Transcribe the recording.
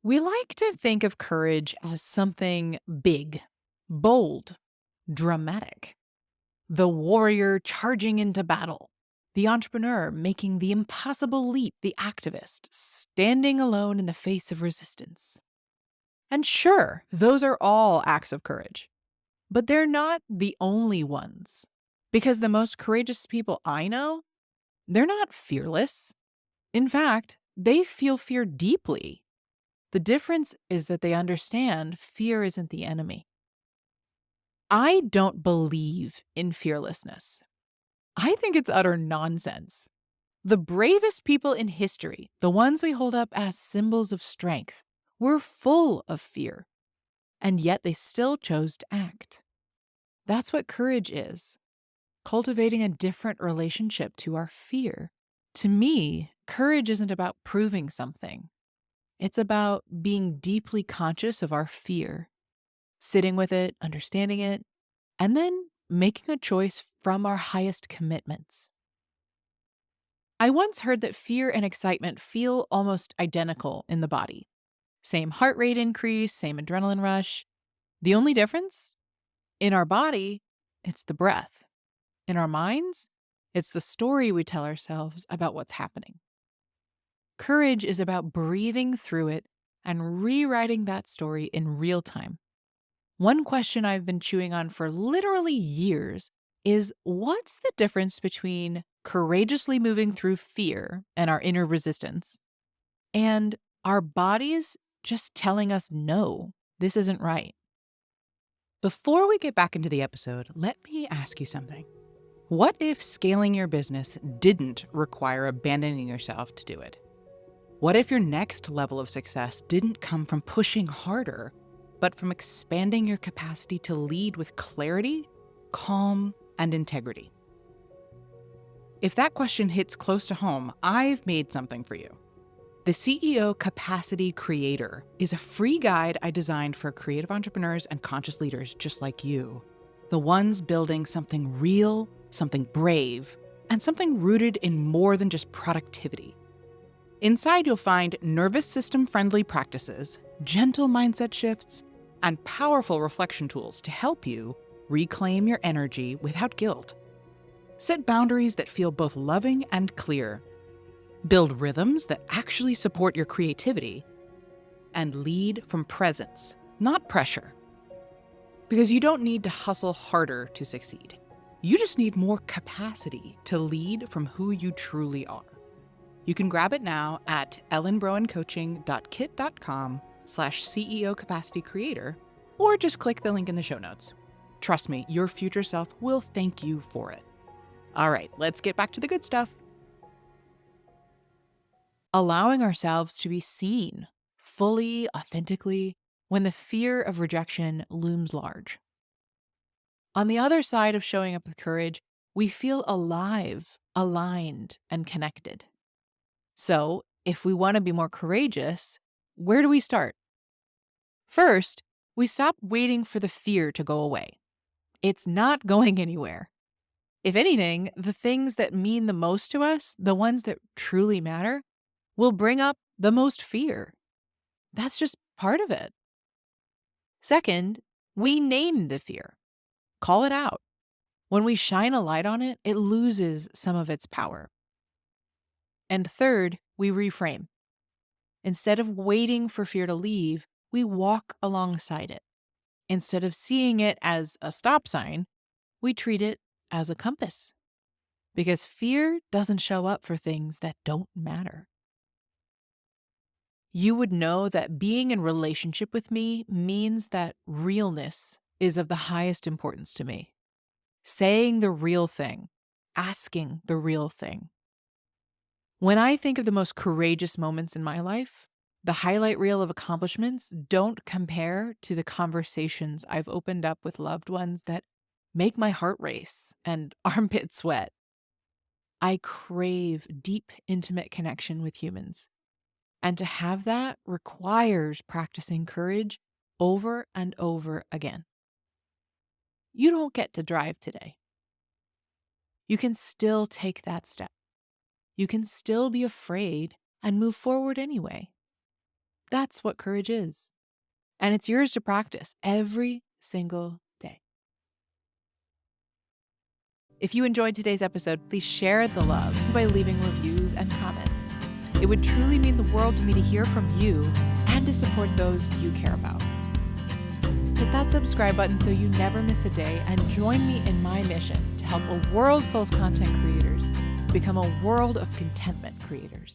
We like to think of courage as something big, bold, dramatic. The warrior charging into battle, the entrepreneur making the impossible leap, the activist standing alone in the face of resistance. And sure, those are all acts of courage, but they're not the only ones. Because the most courageous people I know, they're not fearless. In fact, they feel fear deeply. The difference is that they understand fear isn't the enemy. I don't believe in fearlessness. I think it's utter nonsense. The bravest people in history, the ones we hold up as symbols of strength, were full of fear, and yet they still chose to act. That's what courage is, cultivating a different relationship to our fear. To me, courage isn't about proving something, it's about being deeply conscious of our fear, sitting with it, understanding it, and then making a choice from our highest commitments. I once heard that fear and excitement feel almost identical in the body. Same heart rate increase, same adrenaline rush. The only difference? In our body, it's the breath. In our minds, it's the story we tell ourselves about what's happening. Courage is about breathing through it and rewriting that story in real time. One question I've been chewing on for literally years is what's the difference between courageously moving through fear and our inner resistance and our bodies just telling us no, this isn't right? Before we get back into the episode, let me ask you something. What if scaling your business didn't require abandoning yourself to do it? What if your next level of success didn't come from pushing harder, but from expanding your capacity to lead with clarity, calm, and integrity? If that question hits close to home, I've made something for you. The CEO Capacity Creator is a free guide I designed for creative entrepreneurs and conscious leaders just like you. The ones building something real, something brave, and something rooted in more than just productivity. Inside, you'll find nervous system friendly practices, gentle mindset shifts, and powerful reflection tools to help you reclaim your energy without guilt. Set boundaries that feel both loving and clear. Build rhythms that actually support your creativity, and lead from presence, not pressure. Because you don't need to hustle harder to succeed. You just need more capacity to lead from who you truly are. You can grab it now at ellenbrowencoaching.kit.com/CEO Capacity Creator, or just click the link in the show notes. Trust me, your future self will thank you for it. All right, let's get back to the good stuff. Allowing ourselves to be seen fully, authentically, when the fear of rejection looms large. On the other side of showing up with courage, we feel alive, aligned, and connected. So, if we want to be more courageous, where do we start? First, we stop waiting for the fear to go away. It's not going anywhere. If anything, the things that mean the most to us, the ones that truly matter, will bring up the most fear. That's just part of it. Second, we name the fear, call it out. When we shine a light on it, it loses some of its power. And third, we reframe. Instead of waiting for fear to leave, we walk alongside it. Instead of seeing it as a stop sign, we treat it as a compass. Because fear doesn't show up for things that don't matter. You would know that being in relationship with me means that realness is of the highest importance to me. Saying the real thing, asking the real thing. When I think of the most courageous moments in my life, the highlight reel of accomplishments don't compare to the conversations I've opened up with loved ones that make my heart race and armpit sweat. I crave deep, intimate connection with humans. And to have that requires practicing courage over and over again. You don't get to drive today. You can still take that step. You can still be afraid and move forward anyway. That's what courage is. And it's yours to practice every single day. If you enjoyed today's episode, please share the love by leaving reviews and comments. It would truly mean the world to me to hear from you and to support those you care about. Hit that subscribe button so you never miss a day, and join me in my mission to help a world full of content creators become a world of contentment creators.